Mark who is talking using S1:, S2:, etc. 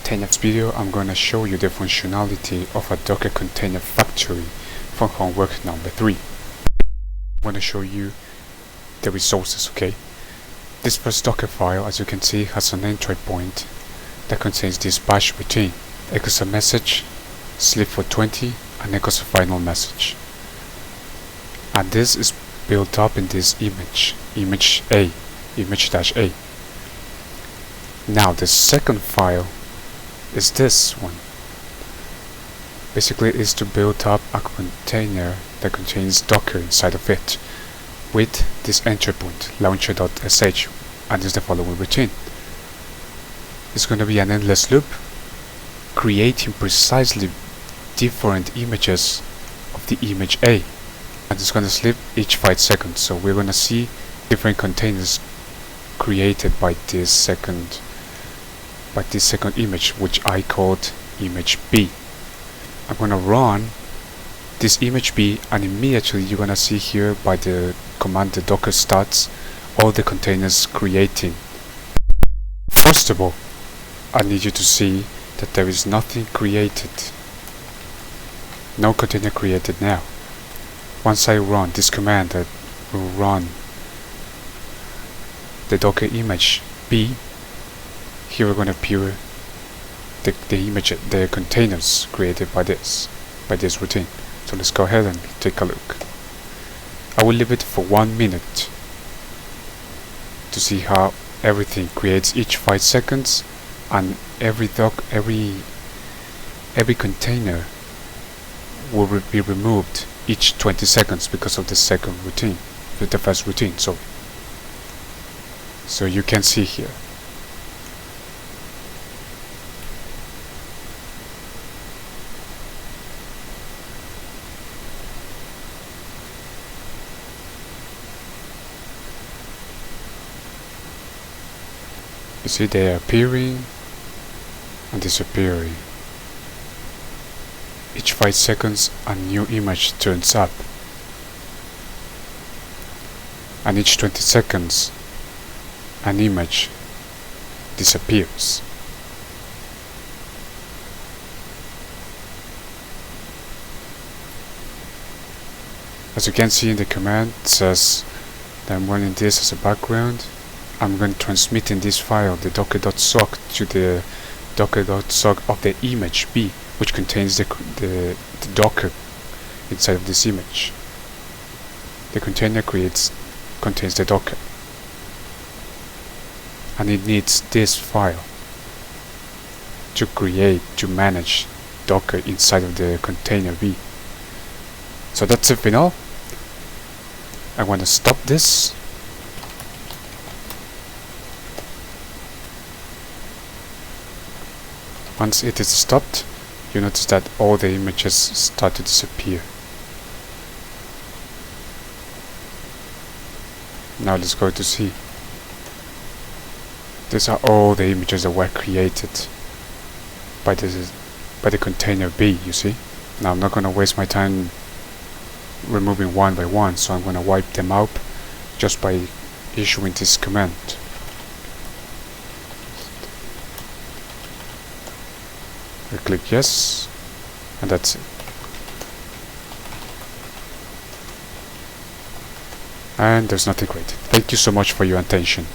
S1: container. In this video I'm going to show you the functionality of a Docker container factory for homework number 3. I'm going to show you the resources, okay? This first Dockerfile, as you can see, has an Entrypoint that contains this bash routine, echoes a message, sleep for 20, and echoes a final message. And this is built up in this image A, image-A. Now the second file is this one. Basically it is to build up a container that contains Docker inside of it with this Entrypoint, launcher.sh, and this is the following routine. It's going to be an endless loop creating precisely different images of the image A, and it's going to sleep each 5 seconds. So we're going to see different containers created by this second image, which I called image B. I'm going to run this image B, and immediately you're going to see here by the command the docker starts all the containers creating. First of all, I need you to see that there is nothing created, no container created now. Once I run this command that will run the docker image B, here we're going to appear the containers created by this routine. So let's go ahead and take a look. I will leave it for 1 minute to see how everything creates each 5 seconds, and every container will be removed each 20 seconds because of the second routine, with the first routine. So you can see here. You see they are appearing and disappearing. Each 5 seconds a new image turns up, and each 20 seconds an image disappears. As you can see in the command, it says that I'm running this as a background. I'm going to transmit in this file the docker.sock to the docker.sock of the image B, which contains the Docker inside of this image. The container contains the Docker, and it needs this file to manage Docker inside of the container B. So that's it for now. I want to stop this. Once it is stopped, you notice that all the images start to disappear. Now let's go to see. These are all the images that were created by the container B, you see. Now I'm not going to waste my time removing one by one, so I'm going to wipe them out just by issuing this command. I click yes, and that's it. And there's nothing great. Thank you so much for your attention.